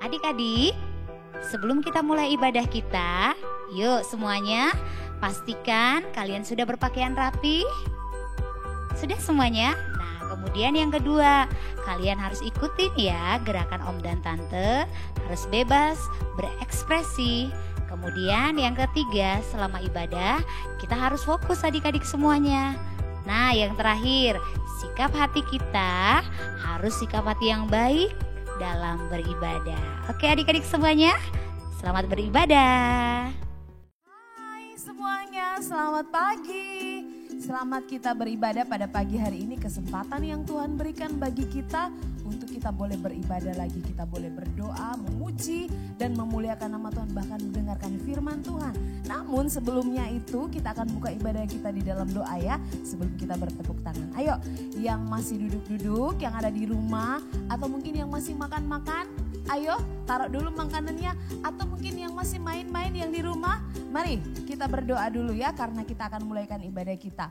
Adik-adik, sebelum kita mulai ibadah kita, yuk semuanya pastikan kalian sudah berpakaian rapi. Sudah semuanya? Nah, kemudian yang kedua, kalian harus ikutin ya gerakan Om dan Tante, harus bebas berekspresi. Kemudian yang ketiga, selama ibadah kita harus fokus adik-adik semuanya. Nah, yang terakhir, sikap hati kita harus sikap hati yang baik dalam beribadah. Oke adik-adik semuanya, selamat beribadah. Hai semuanya, selamat pagi. Selamat kita beribadah pada pagi hari ini, kesempatan yang Tuhan berikan bagi kita untuk kita boleh beribadah lagi, kita boleh berdoa, memuji dan memuliakan nama Tuhan, bahkan mendengarkan firman Tuhan. Namun sebelumnya itu kita akan buka ibadah kita di dalam doa ya, sebelum kita bertepuk tangan. Ayo yang masih duduk-duduk, yang ada di rumah atau mungkin yang masih makan-makan, ayo taruh dulu makanannya, atau mungkin yang masih main-main yang di rumah, mari kita berdoa dulu ya karena kita akan mulaikan ibadah kita.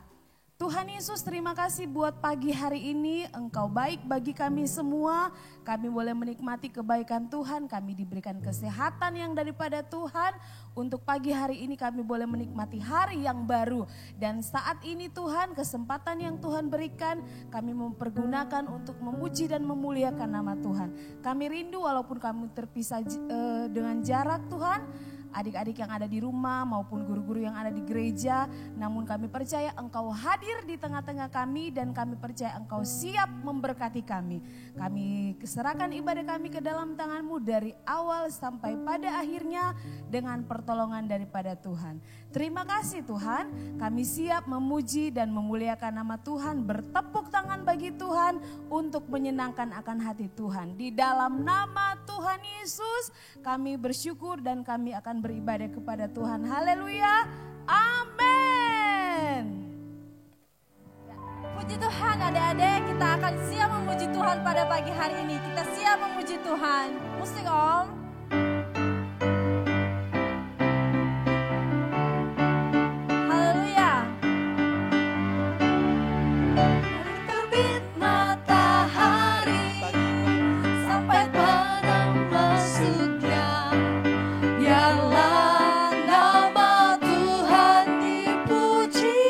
Tuhan Yesus, terima kasih buat pagi hari ini, Engkau baik bagi kami semua. Kami boleh menikmati kebaikan Tuhan, kami diberikan kesehatan yang daripada Tuhan. Untuk pagi hari ini kami boleh menikmati hari yang baru. Dan saat ini Tuhan, kesempatan yang Tuhan berikan, kami mempergunakan untuk memuji dan memuliakan nama Tuhan. Kami rindu walaupun kami terpisah dengan jarak Tuhan, adik-adik yang ada di rumah maupun guru-guru yang ada di gereja. Namun kami percaya Engkau hadir di tengah-tengah kami dan kami percaya Engkau siap memberkati kami. Kami serahkan ibadah kami ke dalam tangan-Mu dari awal sampai pada akhirnya dengan pertolongan daripada Tuhan. Terima kasih Tuhan, kami siap memuji dan memuliakan nama Tuhan, bertepuk tangan bagi Tuhan untuk menyenangkan akan hati Tuhan. Di dalam nama Tuhan Yesus kami bersyukur dan kami akan beribadah kepada Tuhan. Haleluya. Amin. Puji Tuhan adik-adik, kita akan siap memuji Tuhan pada pagi hari ini. Kita siap memuji Tuhan. Musik Om. Haleluya. Terbit matahari sampai pada masuknya, biarlah nama Tuhan dipuji.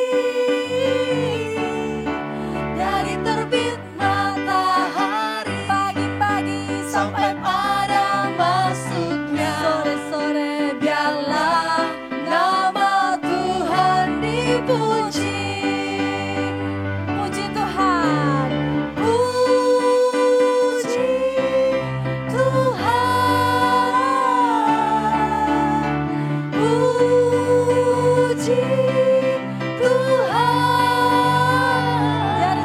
Dari terbit matahari pagi-pagi sampai pada masuknya sore-sore, biarlah nama Tuhan dipuji. Puji Tuhan, puji Tuhan, puji Tuhan. Dari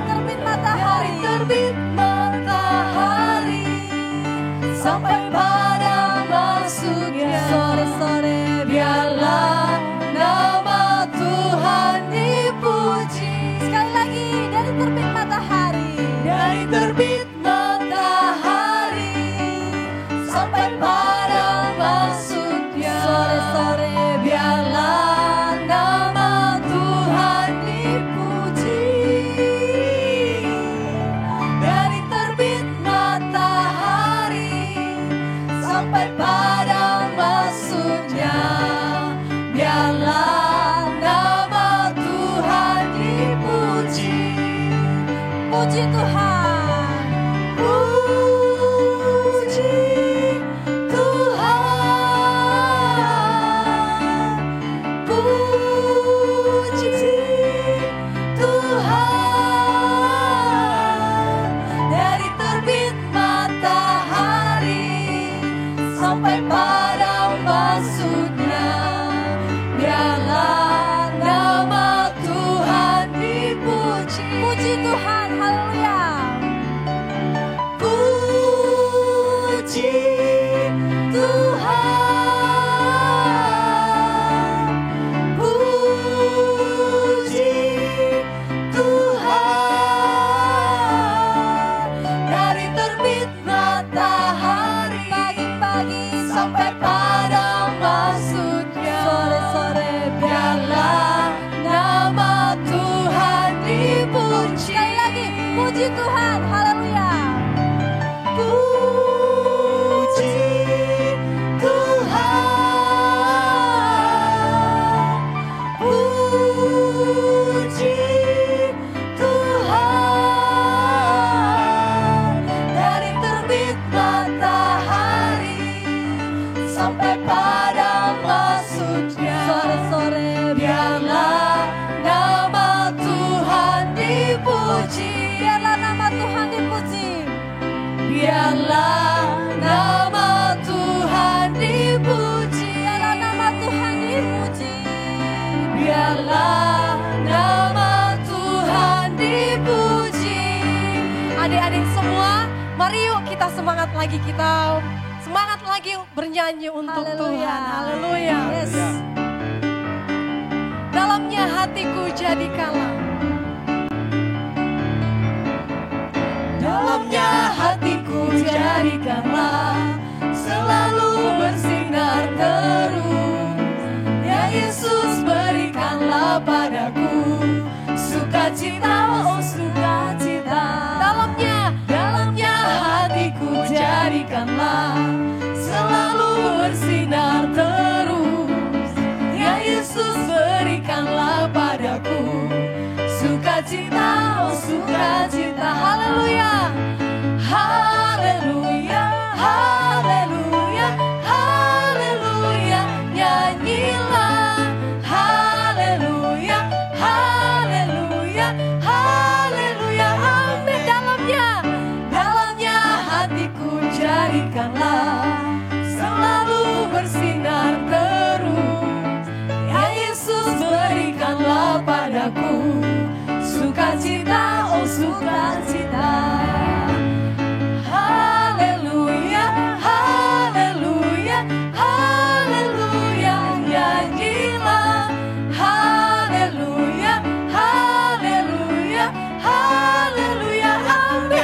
terbit matahari sampai pada masuknya sore-sore, biarlah nama Tuhan dipuji. Sekali lagi, dari terbit matahari sampai pada masuknya sore-sore, biarlah nama Tuhan dipuji. Dari terbit matahari sampai pada masuknya, biarlah nama Tuhan dipuji. Puji Tuhan. Biarlah nama Tuhan dipuji. Biarlah nama Tuhan dipuji. Biarlah nama Tuhan dipuji. Adik-adik semua, mari yuk kita semangat lagi, kita semangat lagi bernyanyi untuk Haleluya. Tuhan. Haleluya. Yes. Dalamnya hatiku jadikanlah. Dalamnya hatiku jadikanlah selalu bersinar terus. Ya Yesus, berikanlah padaku sukacita, oh sukacita. Dalamnya hatiku jadikanlah selalu bersinar terus. Ya Yesus, berikanlah padaku sukacita, oh sukacita. Haleluya, haleluya, haleluya, haleluya. Nyanyilah, haleluya, haleluya, haleluya. Amin. Dalamnya hatiku jadikanlah selalu bersinar terus. Ya Yesus, berikanlah padaku sukacita, oh sukacita. Haleluya, haleluya, haleluya. Nyanyilah, haleluya, haleluya, haleluya. Amin.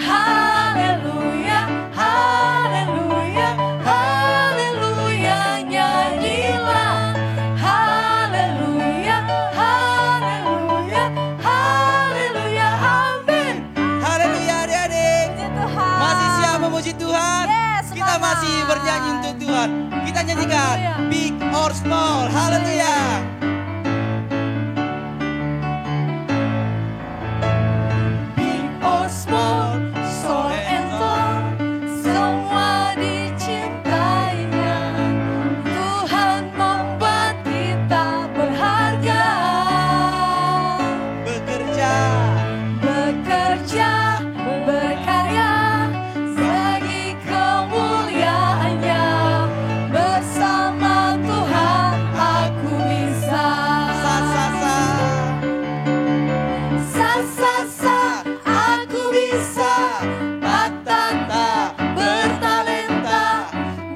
Haleluya, haleluya, haleluya, haleluya. Nyanyilah, haleluya, haleluya, haleluya. Amin. Haleluya adik-adik. Puji Tuhan. Masih siap memuji Tuhan? Yes, Kita semangat. masih bernyanyi untuk Tuhan. Kita nyanyikan Haleluya. Big or Small. Haleluya. Big or small, soul and tall, semua dicintainya. Tuhan membuat kita berharga. Bekerja. Bekerja, berkarya, bagi kemuliaannya. Bersama Tuhan aku bisa. Sa sa sa. Sa sa sa, aku bisa. Tak tak tak, bertalenta.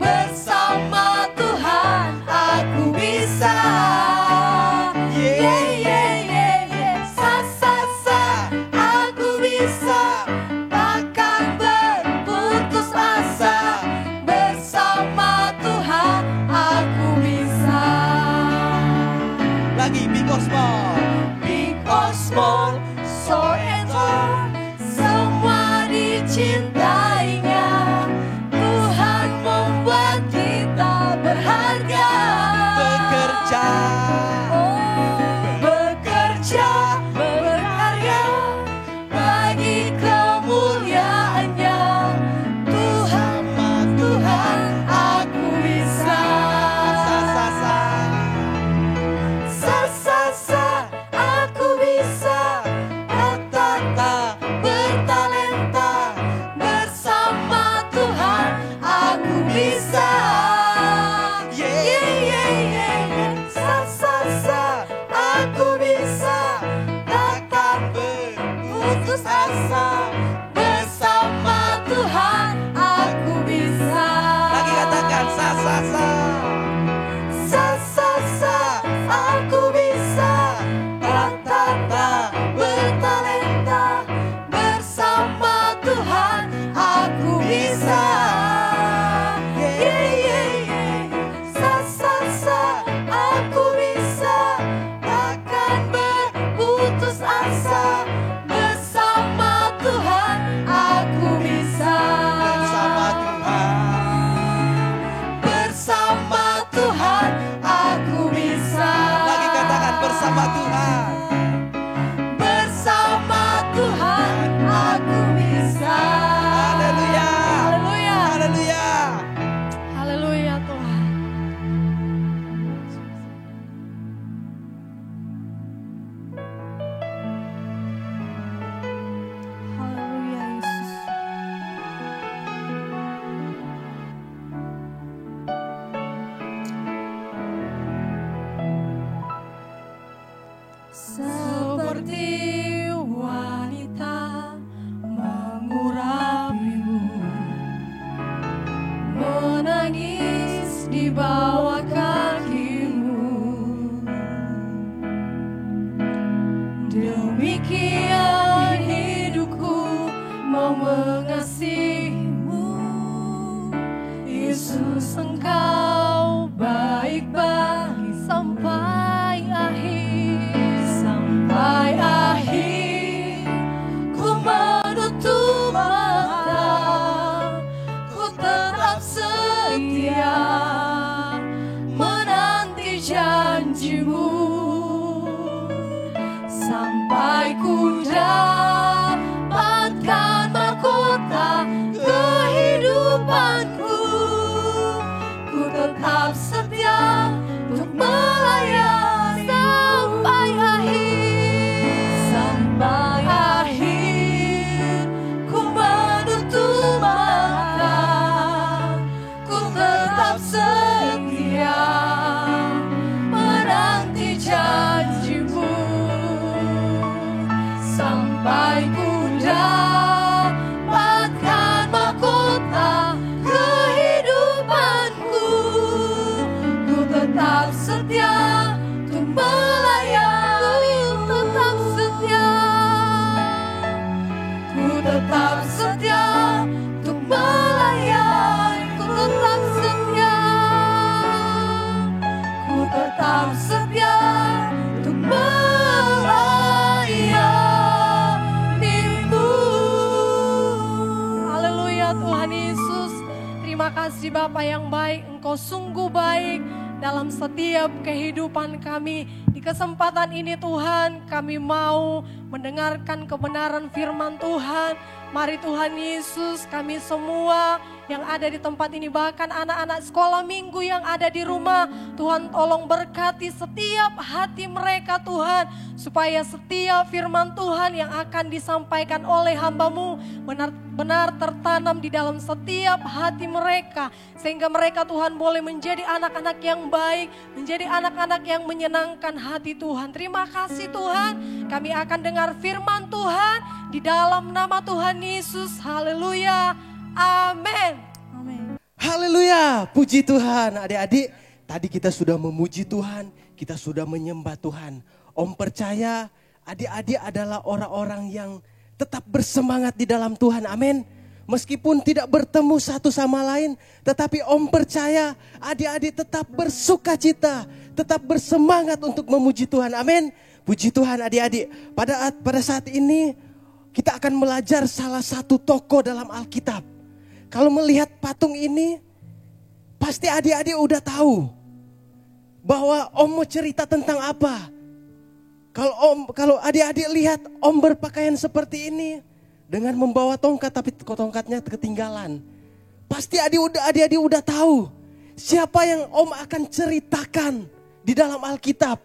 Bersama Tuhan aku bisa. Yeah. Yeah, yeah, yeah, yeah. Sa sa sa, aku bisa. Takkan berputus asa. Bersama Tuhan aku bisa. Lagi Big or Small. Big or small, soul and tall, semua dicintainya. Tuhan membuat kita berharga. Bekerja. Bekerja, berkarya, bagi kemuliaannya. Tuhan, Tuhan, aku bisa. Sa sa sa. Sa sa sa, aku bisa. Tak tak tak, bertalenta. Bersama Tuhan aku bisa. Yeah. Yeah, yeah, yeah, yeah. Sa sa sa, aku bisa. Takkan berputus asa. Bersama Tuhan aku bisa. Lagi katakan sa sa sa. Sa sa sa, aku bisa. Tak tak tak, bertalenta. Bersama Tuhan aku bisa. Yeah, yeah, yeah. Sa sa sa, aku bisa. Takkan berputus asa. Bersama Tuhan aku bisa. Bersama Tuhan. Bersama Tuhan aku bisa. Lagi katakan bersama Tuhan. Bersama Tuhan aku bisa. Haleluya. Haleluya. Haleluya. Haleluya Tuhan. Haleluya Yesus. Haleluya Tuhan Yesus. Terima kasih Bapa yang baik, Engkau sungguh baik dalam setiap kehidupan kami. Di kesempatan ini Tuhan, kami mau mendengarkan kebenaran firman Tuhan. Mari Tuhan Yesus, kami semua yang ada di tempat ini, bahkan anak-anak sekolah minggu yang ada di rumah, Tuhan tolong berkati setiap hati mereka Tuhan, supaya setiap firman Tuhan yang akan disampaikan oleh hamba-Mu benar-benar tertanam di dalam setiap hati mereka, sehingga mereka Tuhan boleh menjadi anak-anak yang baik, menjadi anak-anak yang menyenangkan hati Tuhan. Terima kasih Tuhan, kami akan dengar firman Tuhan di dalam nama Tuhan Yesus. Haleluya. Amin. Amin. Haleluya, puji Tuhan. Adik-adik, tadi kita sudah memuji Tuhan, kita sudah menyembah Tuhan. Om percaya adik-adik adalah orang-orang yang tetap bersemangat di dalam Tuhan, amin. Meskipun tidak bertemu satu sama lain, tetapi Om percaya adik-adik tetap bersuka cita, tetap bersemangat untuk memuji Tuhan, amin. Puji Tuhan adik-adik, pada saat ini kita akan belajar salah satu tokoh dalam Alkitab. Kalau melihat patung ini, pasti adik-adik udah tahu bahwa Om mau cerita tentang apa. Kalau adik-adik lihat Om berpakaian seperti ini dengan membawa tongkat, tapi tongkatnya ketinggalan. Pasti adik-adik udah tahu siapa yang Om akan ceritakan di dalam Alkitab.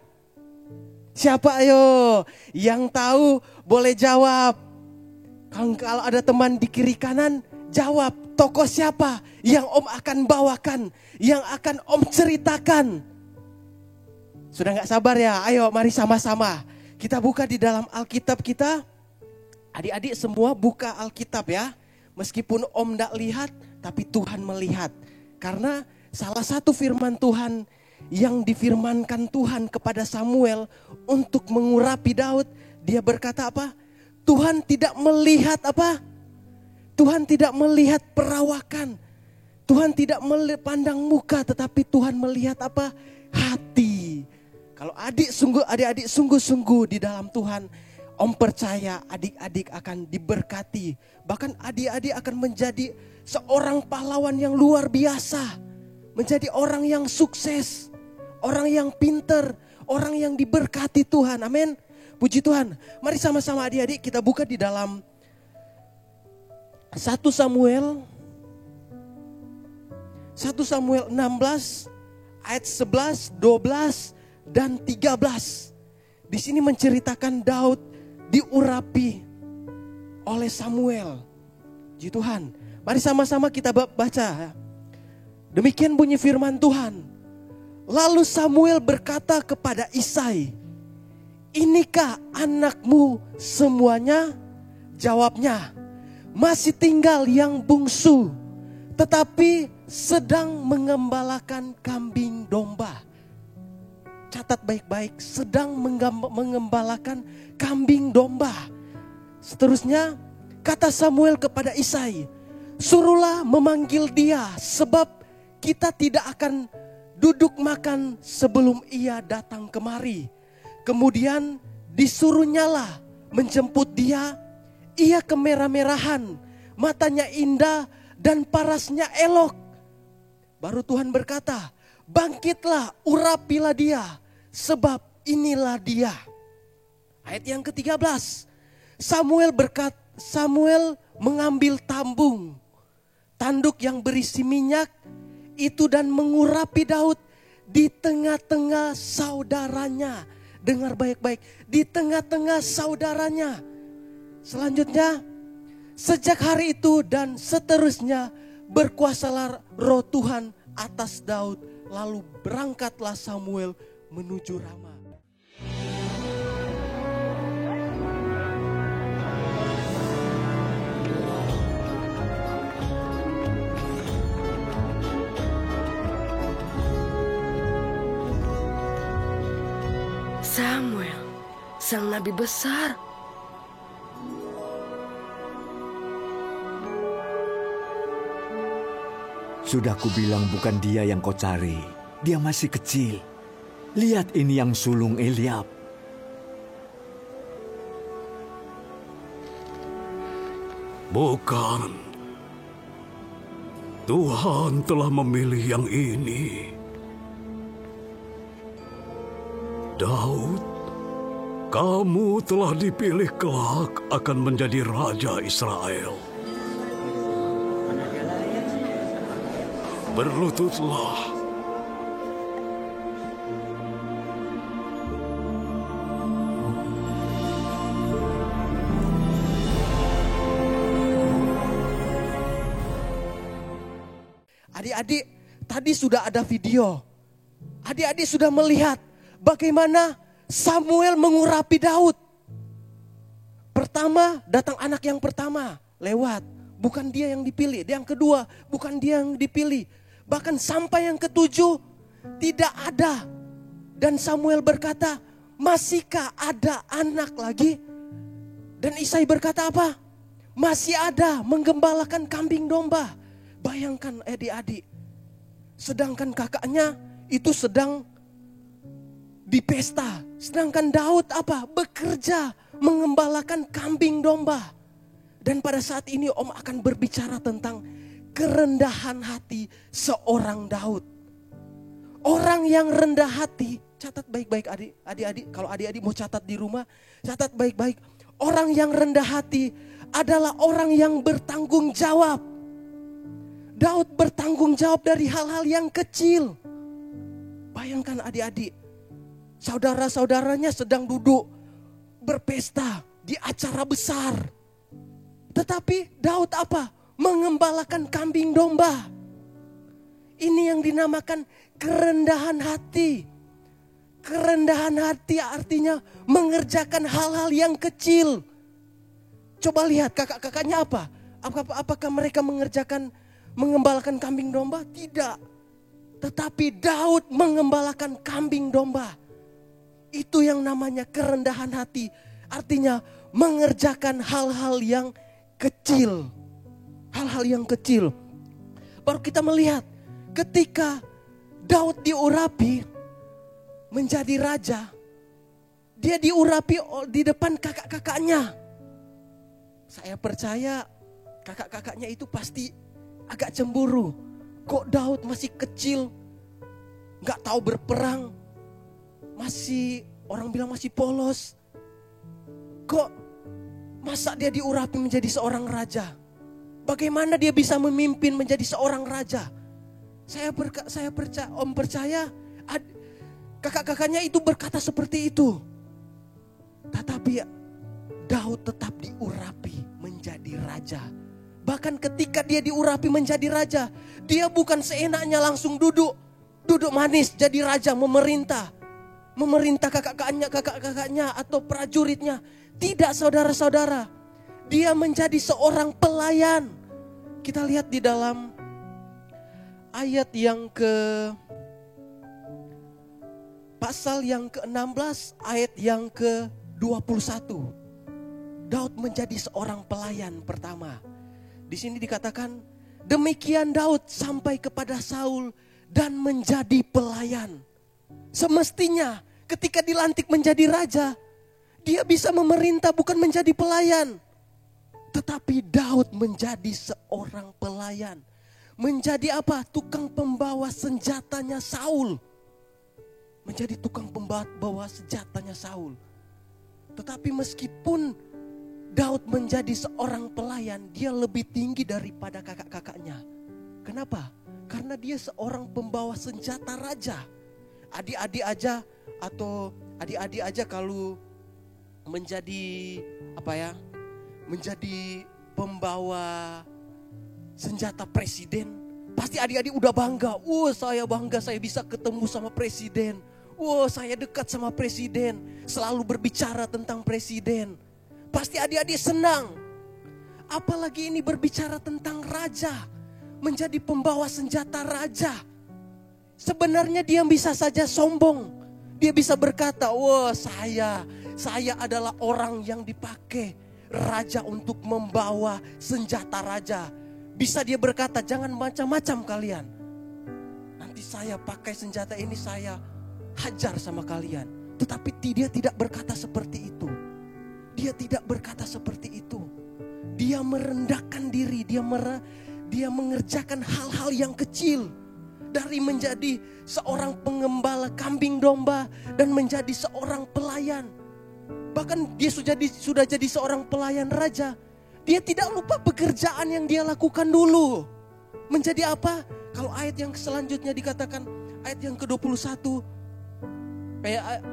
Siapa ayo yang tahu boleh jawab. Kalau ada teman di kiri kanan, jawab tokoh siapa yang Om akan bawakan, yang akan Om ceritakan. Sudah gak sabar ya? Ayo mari sama-sama kita buka di dalam Alkitab kita. Adik-adik semua buka Alkitab ya. Meskipun Om gak lihat, tapi Tuhan melihat. Karena salah satu firman Tuhan yang difirmankan Tuhan kepada Samuel untuk mengurapi Daud, dia berkata apa? Tuhan tidak melihat apa? Tuhan tidak melihat perawakan. Tuhan tidak pandang muka, tetapi Tuhan melihat apa? Hati. Kalau adik-adik sungguh-sungguh di dalam Tuhan, Om percaya adik-adik akan diberkati. Bahkan adik-adik akan menjadi seorang pahlawan yang luar biasa. Menjadi orang yang sukses. Orang yang pinter. Orang yang diberkati Tuhan. Amin. Puji Tuhan. Mari sama-sama adik-adik kita buka di dalam 1 Samuel 16 ayat 11, 12 dan 13. Di sini menceritakan Daud diurapi oleh Samuel. Puji Tuhan. Mari sama-sama kita baca. Demikian bunyi firman Tuhan. Lalu Samuel berkata kepada Isai, "Inikah anakmu semuanya?" Jawabnya, "Masih tinggal yang bungsu, tetapi sedang mengembalakan kambing domba." Catat baik-baik, sedang mengembalakan kambing domba. Seterusnya, kata Samuel kepada Isai, "Suruhlah memanggil dia, sebab kita tidak akan duduk makan sebelum ia datang kemari." Kemudian disuruhnyalah menjemput dia. Ia kemerah-merahan, matanya indah dan parasnya elok. Baru Tuhan berkata, "Bangkitlah, urapilah dia, sebab inilah dia." Ayat yang ke-13. Samuel mengambil tanduk yang berisi minyak itu dan mengurapi Daud di tengah-tengah saudaranya. Dengar baik-baik, di tengah-tengah saudaranya. Selanjutnya, sejak hari itu dan seterusnya berkuasalah roh Tuhan atas Daud. Lalu berangkatlah Samuel menuju Rama. Samuel, sang nabi besar. Sudah kubilang bukan dia yang kau cari. Dia masih kecil. Lihat ini yang sulung Eliab. Bukan. Tuhan telah memilih yang ini. Daud, kamu telah dipilih kelak akan menjadi Raja Israel. Berlututlah. Adik-adik, tadi sudah ada video. Adik-adik sudah melihat bagaimana Samuel mengurapi Daud. Pertama, datang anak yang pertama, lewat. Bukan dia yang dipilih. Yang kedua, bukan dia yang dipilih. Bahkan sampai yang ketujuh, tidak ada. Dan Samuel berkata, masihkah ada anak lagi? Dan Isai berkata apa? Masih ada, menggembalakan kambing domba. Bayangkan adik-adik, sedangkan kakaknya itu sedang di pesta. Sedangkan Daud apa? Bekerja, mengembalakan kambing domba. Dan pada saat ini Om akan berbicara tentang kerendahan hati seorang Daud. Orang yang rendah hati, catat baik-baik adik-adik. Kalau adik-adik mau catat di rumah, catat baik-baik. Orang yang rendah hati adalah orang yang bertanggung jawab. Daud bertanggung jawab dari hal-hal yang kecil. Bayangkan adik-adik, saudara-saudaranya sedang duduk berpesta di acara besar. Tetapi Daud apa? Mengembalakan kambing domba. Ini yang dinamakan kerendahan hati. Kerendahan hati artinya mengerjakan hal-hal yang kecil. Coba lihat kakak-kakaknya apa? Apakah mereka mengembalakan kambing domba? Tidak. Tetapi Daud mengembalakan kambing domba. Itu yang namanya kerendahan hati. Artinya mengerjakan hal-hal yang kecil. Hal-hal yang kecil. Baru kita melihat ketika Daud diurapi menjadi raja. Dia diurapi di depan kakak-kakaknya. Saya percaya kakak-kakaknya itu pasti agak cemburu. Kok Daud masih kecil, gak tahu berperang, masih orang bilang masih polos. Kok masa dia diurapi menjadi seorang raja? Bagaimana dia bisa memimpin menjadi seorang raja? Om percaya kakak-kakaknya itu berkata seperti itu. Tetapi Daud tetap diurapi menjadi raja. Bahkan ketika dia diurapi menjadi raja, dia bukan seenaknya langsung duduk manis jadi raja, memerintah kakak-kakaknya atau prajuritnya. Tidak, saudara-saudara, dia menjadi seorang pelayan. Kita lihat di dalam ayat yang pasal yang ke-16 ayat yang ke-21. Daud menjadi seorang pelayan pertama. Di sini dikatakan, demikian Daud sampai kepada Saul dan menjadi pelayan. Semestinya ketika dilantik menjadi raja, dia bisa memerintah bukan menjadi pelayan. Tetapi Daud menjadi seorang pelayan. Menjadi apa? Tukang pembawa senjatanya Saul. Menjadi tukang pembawa senjatanya Saul. Tetapi meskipun Daud menjadi seorang pelayan, dia lebih tinggi daripada kakak-kakaknya. Kenapa? Karena dia seorang pembawa senjata raja. Adik-adik aja kalau menjadi menjadi pembawa senjata presiden, pasti adik-adik udah bangga. Saya bangga, saya bisa ketemu sama presiden. Saya dekat sama presiden, selalu berbicara tentang presiden. Pasti adik-adik senang. Apalagi ini berbicara tentang raja, menjadi pembawa senjata raja. Sebenarnya dia bisa saja sombong. Dia bisa berkata, saya adalah orang yang dipakai raja untuk membawa senjata raja. Bisa dia berkata, jangan macam-macam kalian. Nanti saya pakai senjata ini, saya hajar sama kalian. Tetapi dia tidak berkata seperti itu. Dia tidak berkata seperti itu. Dia merendahkan diri, dia mengerjakan hal-hal yang kecil. Dari menjadi seorang pengembala kambing domba dan menjadi seorang pelayan. Bahkan dia sudah jadi seorang pelayan raja. Dia tidak lupa pekerjaan yang dia lakukan dulu. Menjadi apa? Kalau ayat yang selanjutnya dikatakan, ayat yang ke-21,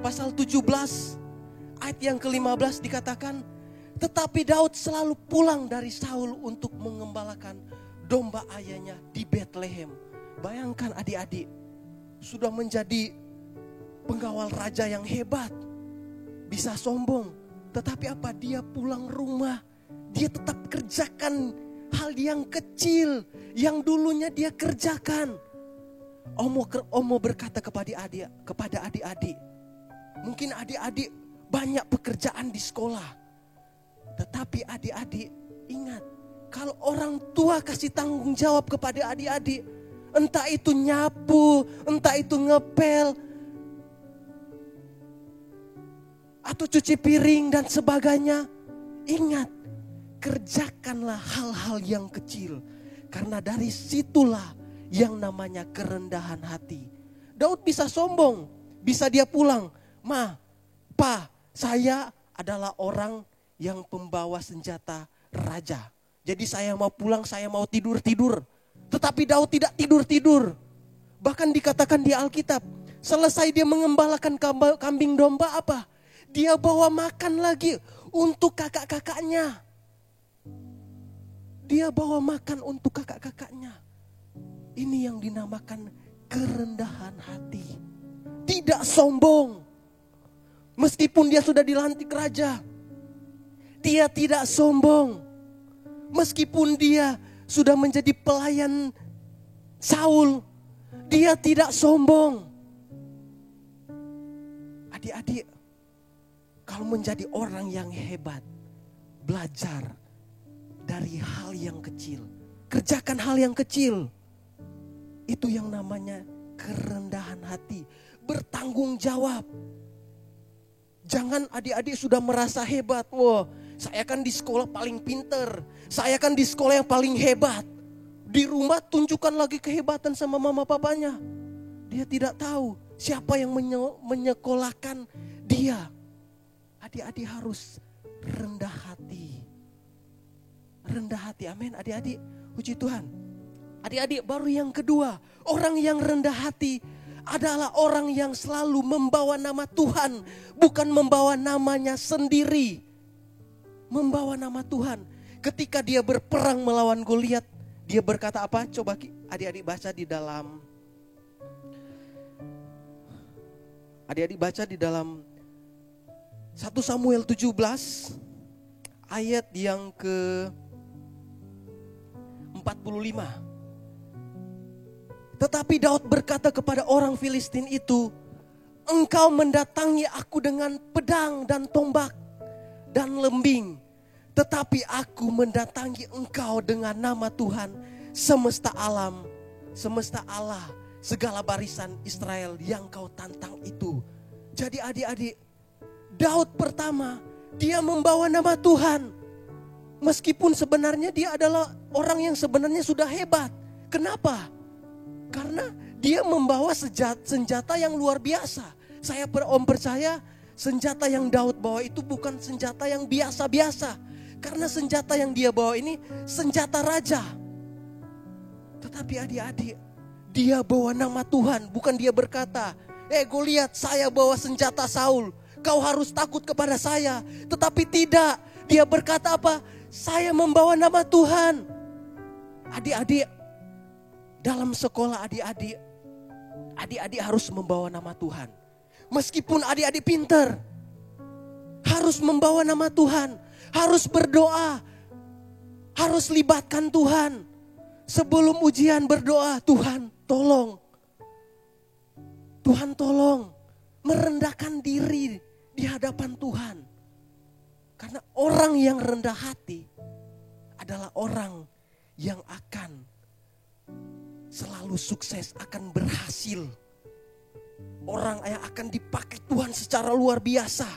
pasal 17, ayat yang ke-15 dikatakan, tetapi Daud selalu pulang dari Saul untuk mengembalakan domba ayahnya di Bethlehem. Bayangkan adik-adik, sudah menjadi pengawal raja yang hebat, bisa sombong, tetapi apa? Dia pulang rumah, dia tetap kerjakan hal yang kecil yang dulunya dia kerjakan. Omo berkata kepada adik-adik, mungkin adik-adik banyak pekerjaan di sekolah, tetapi adik-adik ingat, kalau orang tua kasih tanggung jawab kepada adik-adik, entah itu nyapu, entah itu ngepel, atau cuci piring dan sebagainya. Ingat, kerjakanlah hal-hal yang kecil. Karena dari situlah yang namanya kerendahan hati. Daud bisa sombong, bisa dia pulang. Pa, saya adalah orang yang pembawa senjata raja. Jadi saya mau pulang, saya mau tidur-tidur. Tetapi Daud tidak tidur-tidur. Bahkan dikatakan di Alkitab, selesai dia mengembalakan kambing domba apa? Dia bawa makan lagi untuk kakak-kakaknya. Dia bawa makan untuk kakak-kakaknya. Ini yang dinamakan kerendahan hati. Tidak sombong. Meskipun dia sudah dilantik raja, dia tidak sombong. Meskipun dia sudah menjadi pelayan Saul, dia tidak sombong. Adik-adik, kalau menjadi orang yang hebat, belajar dari hal yang kecil. Kerjakan hal yang kecil. Itu yang namanya kerendahan hati. Bertanggung jawab. Jangan adik-adik sudah merasa hebat. Wah, saya kan di sekolah paling pinter. Saya kan di sekolah yang paling hebat. Di rumah tunjukkan lagi kehebatan sama mama papanya. Dia tidak tahu siapa yang menyekolahkan dia. Adik-adik harus rendah hati. Rendah hati, amin adik-adik. Puji Tuhan. Adik-adik, baru yang kedua. Orang yang rendah hati adalah orang yang selalu membawa nama Tuhan. Bukan membawa namanya sendiri. Membawa nama Tuhan. Ketika dia berperang melawan Goliat, dia berkata apa? Coba adik-adik baca di dalam. Adik-adik baca di dalam 1 Samuel 17 ayat yang ke 45. Tetapi Daud berkata kepada orang Filistin itu, engkau mendatangi aku dengan pedang dan tombak dan lembing. Tetapi aku mendatangi engkau dengan nama Tuhan semesta alam, semesta Allah, segala barisan Israel yang kau tantang itu. Jadi adik-adik, Daud pertama, dia membawa nama Tuhan. Meskipun sebenarnya dia adalah orang yang sebenarnya sudah hebat. Kenapa? Karena dia membawa senjata yang luar biasa. Saya percaya senjata yang Daud bawa itu bukan senjata yang biasa-biasa. Karena senjata yang dia bawa ini senjata raja. Tetapi adik-adik, dia bawa nama Tuhan. Bukan dia berkata, Goliat, saya bawa senjata Saul, kau harus takut kepada saya. Tetapi tidak, dia berkata apa? Saya membawa nama Tuhan. Adik-adik, dalam sekolah adik-adik harus membawa nama Tuhan. Meskipun adik-adik pintar, harus membawa nama Tuhan. Harus berdoa, harus libatkan Tuhan. Sebelum ujian berdoa, Tuhan tolong. Tuhan tolong. Merendahkan diri di hadapan Tuhan. Karena orang yang rendah hati adalah orang yang akan selalu sukses, akan berhasil. Orang yang akan dipakai Tuhan secara luar biasa.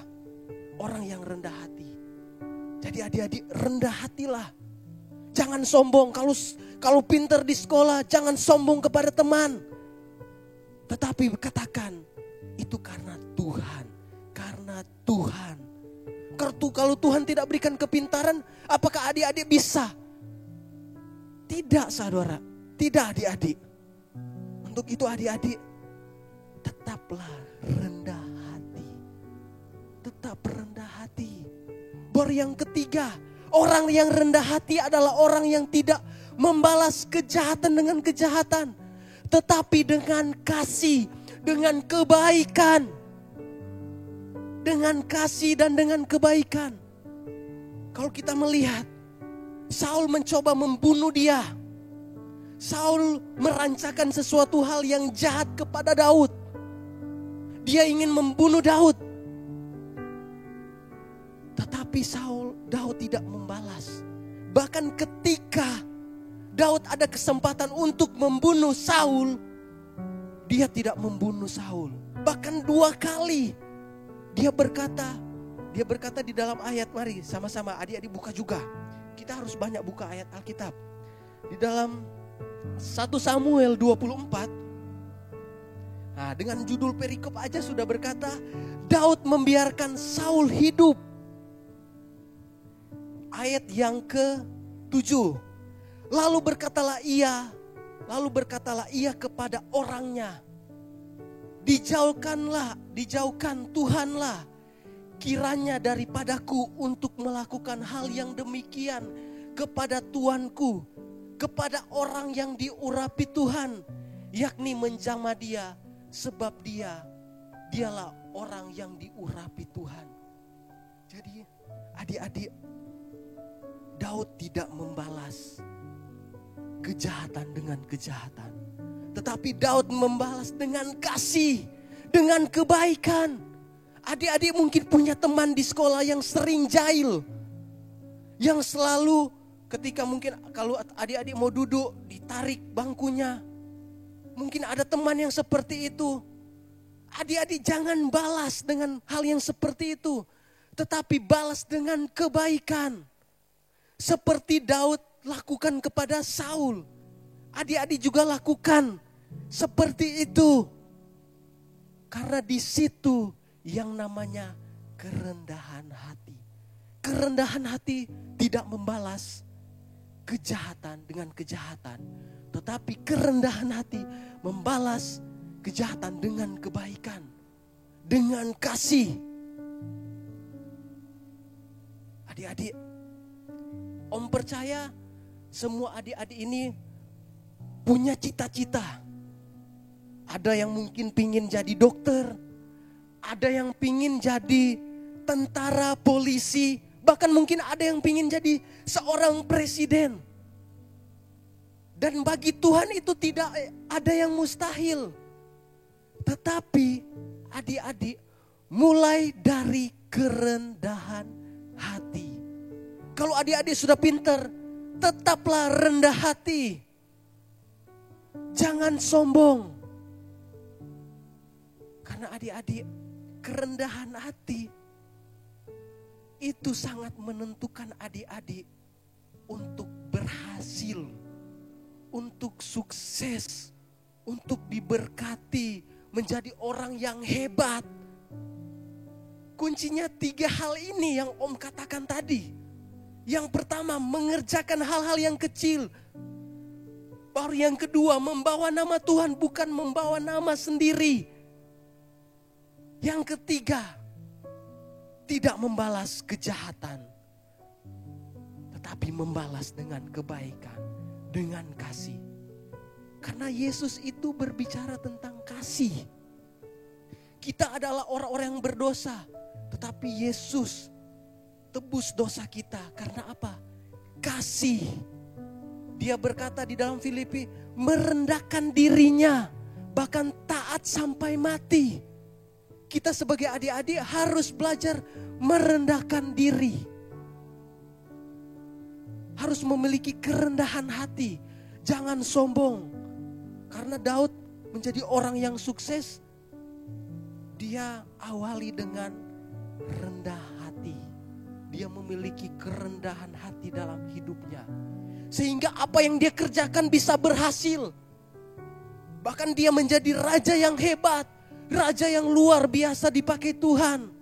Orang yang rendah hati. Jadi adik-adik, rendah hatilah. Jangan sombong. Kalau pintar di sekolah, jangan sombong kepada teman. Tetapi katakan, itu karena Tuhan. Karena Tuhan. Kalau Tuhan tidak berikan kepintaran, apakah adik-adik bisa? Tidak, saudara. Tidak, adik-adik. Untuk itu adik-adik, tetaplah rendah hati. Tetap rendah hati. Baru yang ketiga, orang yang rendah hati adalah orang yang tidak membalas kejahatan dengan kejahatan, tetapi dengan kasih, dengan kebaikan. Dengan kasih dan dengan kebaikan. Kalau kita melihat, Saul mencoba membunuh dia. Saul merancangkan sesuatu hal yang jahat kepada Daud. Dia ingin membunuh Daud. Tetapi Daud tidak membalas. Bahkan ketika Daud ada kesempatan untuk membunuh Saul, dia tidak membunuh Saul. Bahkan 2 kali dia berkata di dalam ayat, mari sama-sama adik-adik buka juga. Kita harus banyak buka ayat Alkitab. Di dalam 1 Samuel 24, nah, dengan judul perikop aja sudah berkata, Daud membiarkan Saul hidup. Ayat yang ke-7. Lalu berkatalah ia kepada orangnya, dijauhkan Tuhanlah kiranya daripadaku untuk melakukan hal yang demikian kepada tuanku, kepada orang yang diurapi Tuhan, yakni menjamah dia, sebab dialah orang yang diurapi Tuhan. Jadi adik-adik, Daud tidak membalas kejahatan dengan kejahatan, tetapi Daud membalas dengan kasih, dengan kebaikan. Adik-adik mungkin punya teman di sekolah yang sering jahil, yang selalu ketika mungkin kalau adik-adik mau duduk ditarik bangkunya. Mungkin ada teman yang seperti itu. Adik-adik jangan balas dengan hal yang seperti itu, tetapi balas dengan kebaikan. Seperti Daud lakukan kepada Saul. Adik-adik juga lakukan seperti itu. Karena di situ yang namanya kerendahan hati. Kerendahan hati tidak membalas kejahatan dengan kejahatan, tetapi kerendahan hati membalas kejahatan dengan kebaikan, dengan kasih. Adik-adik, Om percaya semua adik-adik ini punya cita-cita. Ada yang mungkin pingin jadi dokter, ada yang pingin jadi tentara, polisi, bahkan mungkin ada yang pingin jadi seorang presiden. Dan bagi Tuhan itu tidak ada yang mustahil. Tetapi adik-adik, mulai dari kerendahan hati. Kalau adik-adik sudah pintar, tetaplah rendah hati. Jangan sombong. Karena adik-adik, kerendahan hati itu sangat menentukan adik-adik untuk berhasil, untuk sukses, untuk diberkati, menjadi orang yang hebat. Kuncinya 3 hal ini yang Om katakan tadi. Yang pertama, mengerjakan hal-hal yang kecil. Baru yang kedua, membawa nama Tuhan, bukan membawa nama sendiri. Yang ketiga, tidak membalas kejahatan, tetapi membalas dengan kebaikan, dengan kasih. Karena Yesus itu berbicara tentang kasih. Kita adalah orang-orang yang berdosa, tetapi Yesus tebus dosa kita. Karena apa? Kasih. Dia berkata di dalam Filipi, merendahkan dirinya, bahkan taat sampai mati. Kita sebagai adik-adik harus belajar merendahkan diri. Harus memiliki kerendahan hati. Jangan sombong. Karena Daud menjadi orang yang sukses, dia awali dengan rendah hati. Dia memiliki kerendahan hati dalam hidupnya. Sehingga apa yang dia kerjakan bisa berhasil. Bahkan dia menjadi raja yang hebat. Raja yang luar biasa dipakai Tuhan.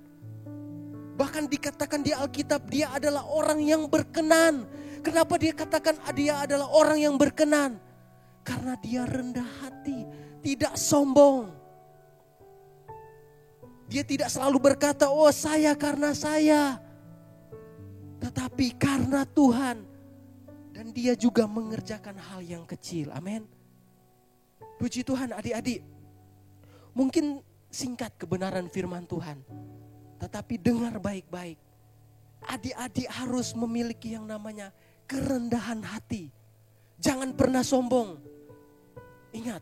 Bahkan dikatakan di Alkitab dia adalah orang yang berkenan. Kenapa dia katakan dia adalah orang yang berkenan? Karena dia rendah hati, tidak sombong. Dia tidak selalu berkata, oh saya karena saya. Tetapi karena Tuhan. Dan dia juga mengerjakan hal yang kecil. Amin. Puji Tuhan adik-adik. Mungkin singkat kebenaran firman Tuhan. Tetapi dengar baik-baik. Adik-adik harus memiliki yang namanya kerendahan hati. Jangan pernah sombong. Ingat,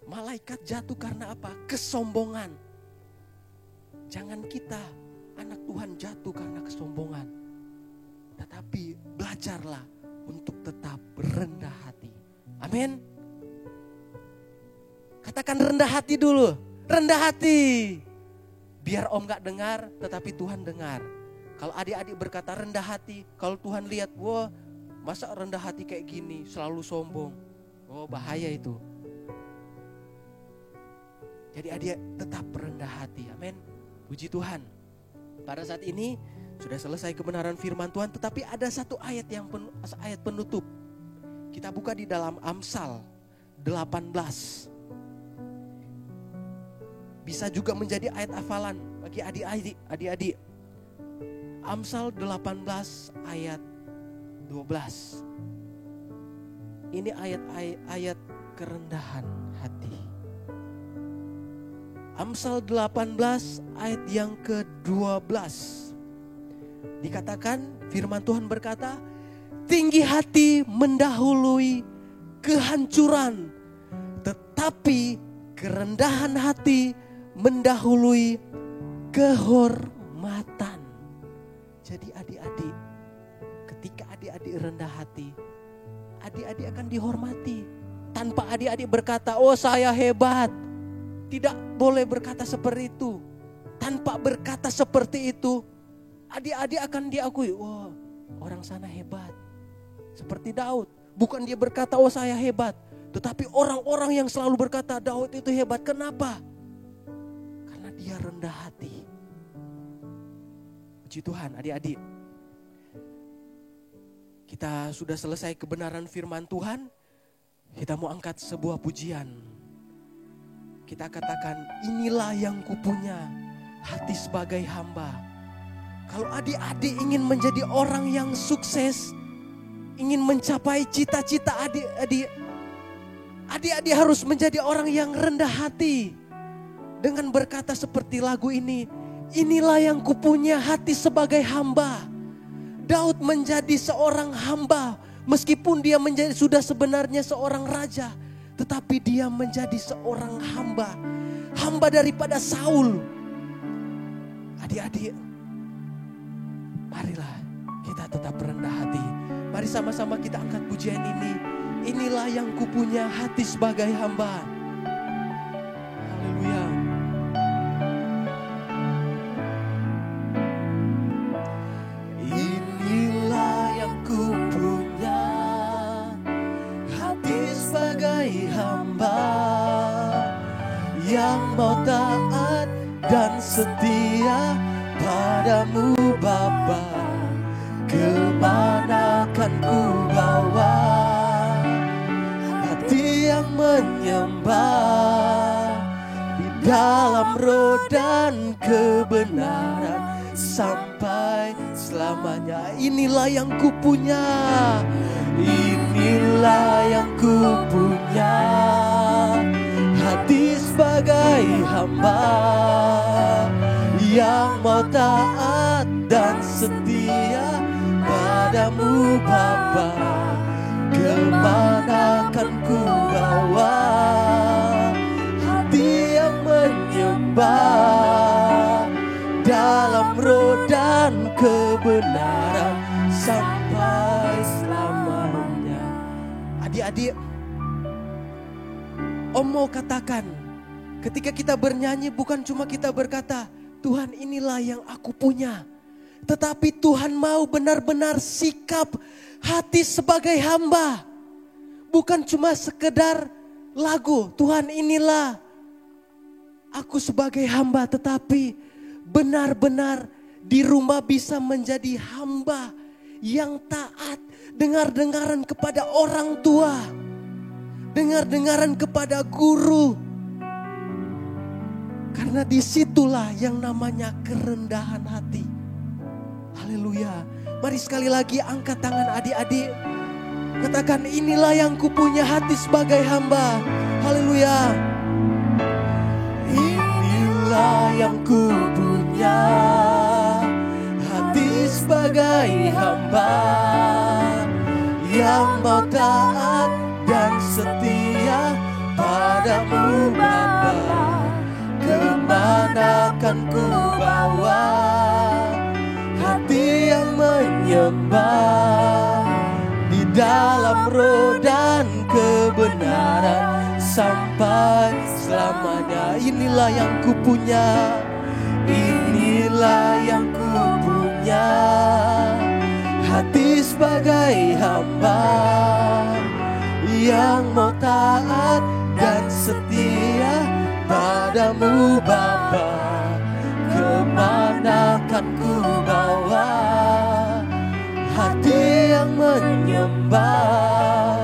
malaikat jatuh karena apa? Kesombongan. Jangan kita, anak Tuhan, jatuh karena kesombongan. Tetapi belajarlah untuk tetap rendah hati. Amin. Katakan rendah hati dulu. Rendah hati. Biar om gak dengar, tetapi Tuhan dengar. Kalau adik-adik berkata rendah hati, kalau Tuhan lihat, wah masa rendah hati kayak gini, selalu sombong. Oh bahaya itu. Jadi adik tetap rendah hati. Amin. Puji Tuhan. Pada saat ini sudah selesai kebenaran firman Tuhan, tetapi ada satu ayat yang ayat penutup. Kita buka di dalam Amsal 18. Bisa juga menjadi ayat hafalan bagi adik-adik. Amsal 18 ayat 12. Ini ayat kerendahan hati. Amsal 18 ayat yang ke-12. Dikatakan firman Tuhan berkata, tinggi hati mendahului kehancuran, tetapi kerendahan hati mendahului kehormatan. Jadi adik-adik, ketika adik-adik rendah hati, adik-adik akan dihormati. Tanpa adik-adik berkata, oh saya hebat. Tidak boleh berkata seperti itu. Tanpa berkata seperti itu, adik-adik akan diakui, wah orang sana hebat. Seperti Daud, bukan dia berkata, oh saya hebat. Tetapi orang-orang yang selalu berkata, Daud itu hebat. Kenapa? Karena dia rendah hati. Puji Tuhan adik-adik. Kita sudah selesai kebenaran firman Tuhan. Kita mau angkat sebuah pujian. Kita katakan, inilah yang kupunya, hati sebagai hamba. Kalau adik-adik ingin menjadi orang yang sukses, ingin mencapai cita-cita adik-adik harus menjadi orang yang rendah hati. Dengan berkata seperti lagu ini, inilah yang kupunya, hati sebagai hamba. Daud menjadi seorang hamba, meskipun dia sudah sebenarnya seorang raja, tetapi dia menjadi seorang hamba. Hamba daripada Saul. Adik-adik, marilah kita tetap rendah hati. Mari sama-sama kita angkat pujian ini. Inilah yang kupunya, hati sebagai hamba. Haleluya. Inilah yang kupunya, hati sebagai hamba, yang mau taat dan setia padamu Bapa. Kemana kan ku bawa hati yang menyembah, di dalam roh dan kebenaran sampai selamanya. Inilah yang kupunya, inilah yang kupunya, hati sebagai hamba, yang mau taat dan setia padamu Bapa. Kemana kan ku bawa hati yang menyembah, dalam roh dan kebenaran sampai selamanya. Adik-adik, Om mau katakan, ketika kita bernyanyi bukan cuma kita berkata, Tuhan inilah yang aku punya. Tetapi Tuhan mau benar-benar sikap hati sebagai hamba. Bukan cuma sekedar lagu, Tuhan inilah aku sebagai hamba, tetapi benar-benar di rumah bisa menjadi hamba yang taat, dengar-dengaran kepada orang tua, dengar-dengaran kepada guru. Karena disitulah yang namanya kerendahan hati. Haleluya. Mari sekali lagi angkat tangan adik-adik. Katakan, inilah yang kupunya hati sebagai hamba. Haleluya. Inilah yang kupunya hati sebagai hamba, yang mau taat dan setia padamu Bapa. Kemana kan ku bawa hati yang menyembah, di dalam roh dan kebenaran sampai selamanya. Inilah yang ku punya, inilah yang ku punya, hati sebagai hamba yang mau taat dan setia padamu Bapa. Kemana kan ku bawa hati yang menyembah,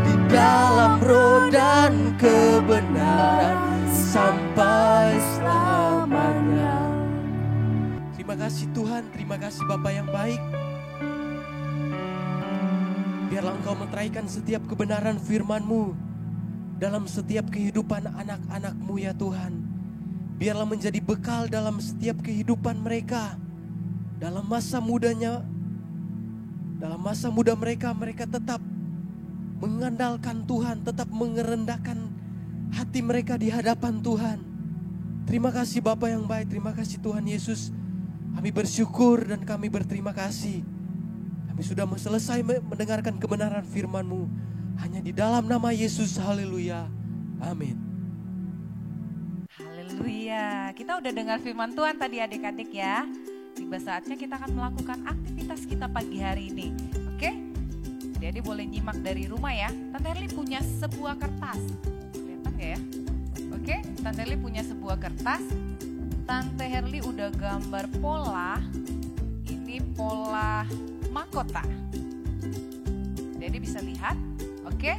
di dalam roh dan kebenaran sampai selamanya. Terima kasih Tuhan, terima kasih Bapa yang baik. Biarlah Engkau meteraikan setiap kebenaran firman-Mu dalam setiap kehidupan anak-anak-Mu ya Tuhan. Biarlah menjadi bekal dalam setiap kehidupan mereka. Dalam masa mudanya, dalam masa muda mereka, mereka tetap mengandalkan Tuhan, tetap mengerendahkan hati mereka di hadapan Tuhan. Terima kasih Bapa yang baik, terima kasih Tuhan Yesus. Kami bersyukur dan kami berterima kasih. Kami sudah selesai mendengarkan kebenaran firman-Mu. Hanya di dalam nama Yesus, haleluya, amin. Haleluya, kita udah dengar firman Tuhan tadi adik-adik ya. Tiba saatnya kita akan melakukan aktivitas kita pagi hari ini, oke? Jadi boleh nyimak dari rumah ya. Tante Herli punya sebuah kertas, kelihatan gak ya? Oke, Tante Herli punya sebuah kertas. Tante Herli udah gambar pola, ini pola mahkota. Jadi bisa lihat. Oke,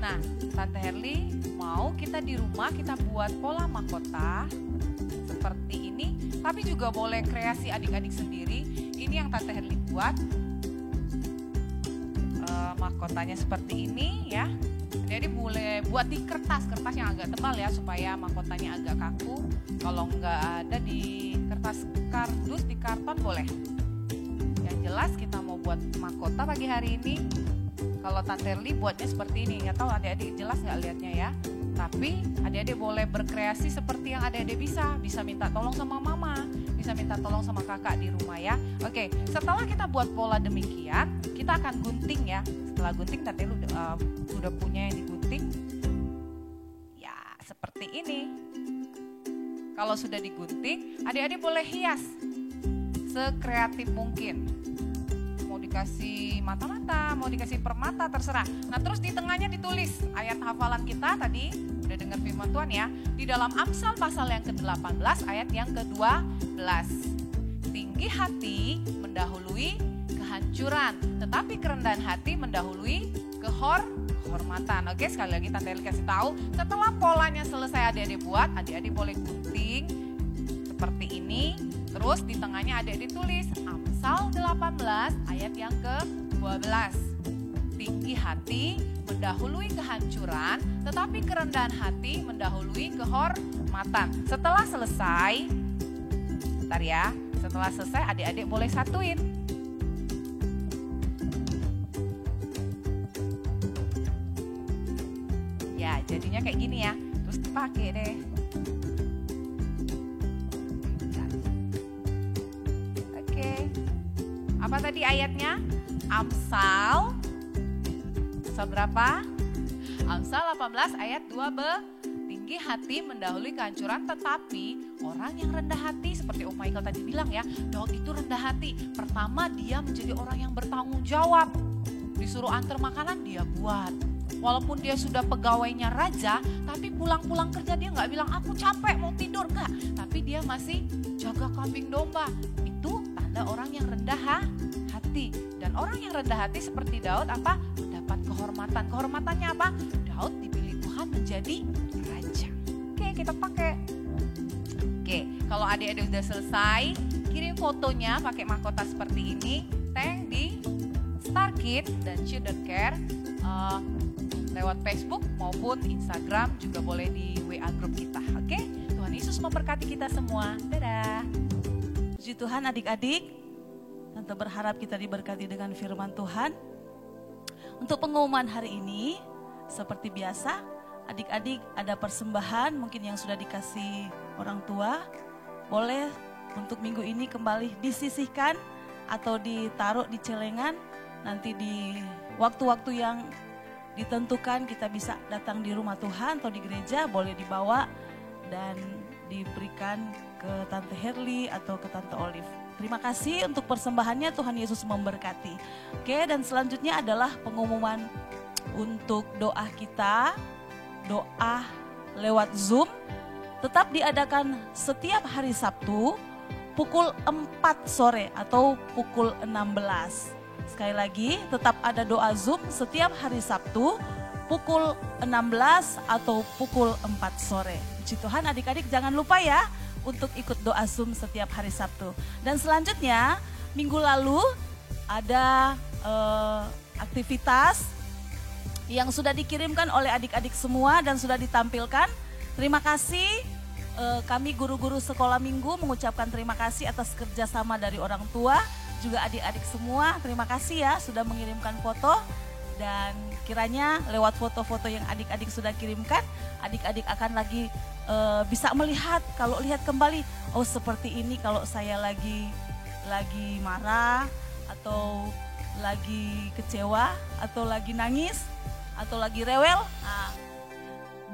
nah Tante Herli mau kita di rumah kita buat pola mahkota seperti ini. Tapi juga boleh kreasi adik-adik sendiri. Ini yang Tante Herli buat, mahkotanya seperti ini ya. Jadi boleh buat di kertas yang agak tebal ya, supaya mahkotanya agak kaku. Kalau nggak ada di kertas kardus, di karton boleh. Yang jelas kita mau buat mahkota pagi hari ini. Kalau Tante Herli buatnya seperti ini, nggak tahu adik-adik jelas nggak lihatnya ya. Tapi adik-adik boleh berkreasi seperti yang adik-adik bisa minta tolong sama mama, bisa minta tolong sama kakak di rumah ya. Oke, setelah kita buat pola demikian, kita akan gunting ya. Setelah gunting Tante Herli udah punya yang digunting. Ya, seperti ini. Kalau sudah digunting, adik-adik boleh hias sekreatif mungkin. Mau dikasih mata-mata, mau dikasih permata, terserah. Nah terus di tengahnya ditulis ayat hafalan kita tadi, udah dengar firman Tuhan ya. Di dalam Amsal pasal yang ke-18 ayat yang ke-12. Tinggi hati mendahului kehancuran, tetapi kerendahan hati mendahului kehormatan. Oke, sekali lagi Tante Herli kasih tahu, setelah polanya selesai adik-adik buat, adik-adik boleh gunting seperti ini. Terus di tengahnya adik-adik tulis Amsal 18 ayat yang ke-12. Tinggi hati mendahului kehancuran, tetapi kerendahan hati mendahului kehormatan. Setelah selesai, bentar ya, setelah selesai adik-adik boleh satuin. Ya, jadinya kayak gini ya, terus dipakai deh. Apa tadi ayatnya? Amsal berapa? Amsal 18 ayat 2b. Tinggi hati mendahului kehancuran, tetapi orang yang rendah hati, seperti Om Michael tadi bilang ya, Daud itu rendah hati. Pertama dia menjadi orang yang bertanggung jawab. Disuruh antar makanan dia buat. Walaupun dia sudah pegawainya raja, tapi pulang-pulang kerja dia nggak bilang aku capek mau tidur, enggak. Tapi dia masih jaga kambing domba. Itu tanda orang yang rendah hati. Dan orang yang rendah hati seperti Daud apa? Dapat kehormatan. Kehormatannya apa? Daud dipilih Tuhan menjadi raja. Oke, kita pakai. Oke, kalau adik-adik sudah selesai, kirim fotonya pakai mahkota seperti ini, tag di Star Kids dan Children Care lewat Facebook maupun Instagram, juga boleh di WA grup kita. Oke, Tuhan Yesus memberkati kita semua. Dadah. Puji Tuhan adik-adik, Tante berharap kita diberkati dengan firman Tuhan. Untuk pengumuman hari ini, seperti biasa, adik-adik ada persembahan mungkin yang sudah dikasih orang tua. Boleh untuk minggu ini kembali disisihkan atau ditaruh di celengan. Nanti di waktu-waktu yang ditentukan kita bisa datang di rumah Tuhan atau di gereja, boleh dibawa dan diberikan ke Tante Herli atau ke Tante Olive. Terima kasih untuk persembahannya, Tuhan Yesus memberkati. Oke, dan selanjutnya adalah pengumuman untuk doa kita, doa lewat Zoom. Tetap diadakan setiap hari Sabtu pukul 4 sore atau pukul 16. Sekali lagi, tetap ada doa Zoom setiap hari Sabtu pukul 16 atau pukul 4 sore. Puji Tuhan, adik-adik jangan lupa ya untuk ikut doa Zoom setiap hari Sabtu. Dan selanjutnya, minggu lalu ada aktivitas yang sudah dikirimkan oleh adik-adik semua dan sudah ditampilkan. Terima kasih, kami guru-guru sekolah minggu mengucapkan terima kasih atas kerjasama dari orang tua. Juga adik-adik semua, terima kasih ya sudah mengirimkan foto. Dan kiranya lewat foto-foto yang adik-adik sudah kirimkan, adik-adik akan lagi bisa melihat, kalau lihat kembali, oh seperti ini kalau saya lagi marah, atau lagi kecewa, atau lagi nangis, atau lagi rewel. Nah,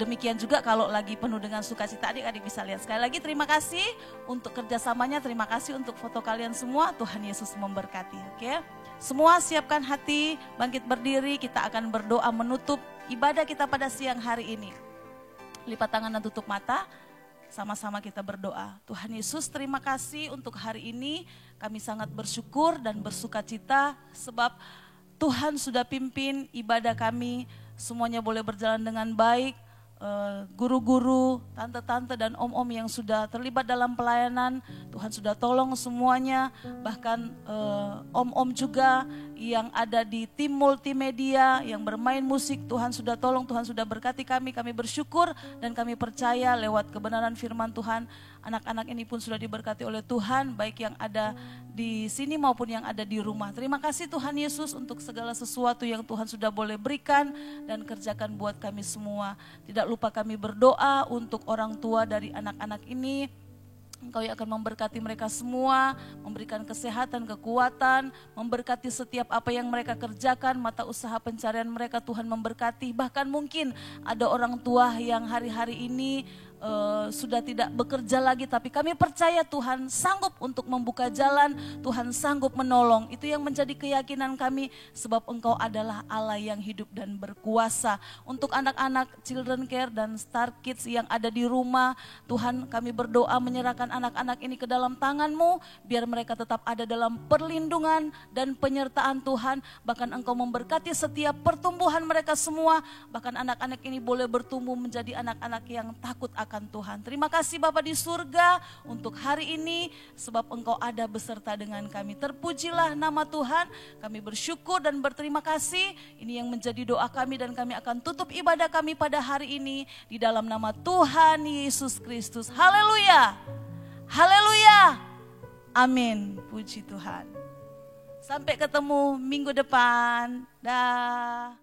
demikian juga kalau lagi penuh dengan sukacita, adik-adik bisa lihat. Sekali lagi terima kasih untuk kerjasamanya, terima kasih untuk foto kalian semua. Tuhan Yesus memberkati. Oke, semua siapkan hati, bangkit berdiri, kita akan berdoa menutup ibadah kita pada siang hari ini. Lipat tangan dan tutup mata, sama-sama kita berdoa. Tuhan Yesus, terima kasih untuk hari ini. Kami sangat bersyukur dan bersukacita sebab Tuhan sudah pimpin ibadah kami, semuanya boleh berjalan dengan baik. Guru-guru, tante-tante dan om-om yang sudah terlibat dalam pelayanan, Tuhan sudah tolong semuanya, bahkan om-om juga yang ada di tim multimedia, yang bermain musik, Tuhan sudah tolong, Tuhan sudah berkati kami bersyukur dan kami percaya lewat kebenaran firman Tuhan, anak-anak ini pun sudah diberkati oleh Tuhan, baik yang ada di sini maupun yang ada di rumah. Terima kasih Tuhan Yesus untuk segala sesuatu yang Tuhan sudah boleh berikan dan kerjakan buat kami semua. Tidak lupa kami berdoa untuk orang tua dari anak-anak ini. Engkau yang akan memberkati mereka semua, memberikan kesehatan, kekuatan, memberkati setiap apa yang mereka kerjakan, mata usaha pencarian mereka Tuhan memberkati. Bahkan mungkin ada orang tua yang hari-hari ini sudah tidak bekerja lagi, tapi kami percaya Tuhan sanggup untuk membuka jalan, Tuhan sanggup menolong. Itu yang menjadi keyakinan kami, sebab Engkau adalah Allah yang hidup dan berkuasa. Untuk anak-anak Children Care dan Star Kids yang ada di rumah, Tuhan kami berdoa menyerahkan anak-anak ini ke dalam tangan-Mu, biar mereka tetap ada dalam perlindungan dan penyertaan Tuhan. Bahkan Engkau memberkati setiap pertumbuhan mereka semua, bahkan anak-anak ini boleh bertumbuh menjadi anak-anak yang takut akan Tuhan. Terima kasih Bapa di surga untuk hari ini, sebab Engkau ada beserta dengan kami. Terpujilah nama Tuhan, kami bersyukur dan berterima kasih. Ini yang menjadi doa kami dan kami akan tutup ibadah kami pada hari ini di dalam nama Tuhan Yesus Kristus. Haleluya, haleluya, amin. Puji Tuhan. Sampai ketemu minggu depan. Dah.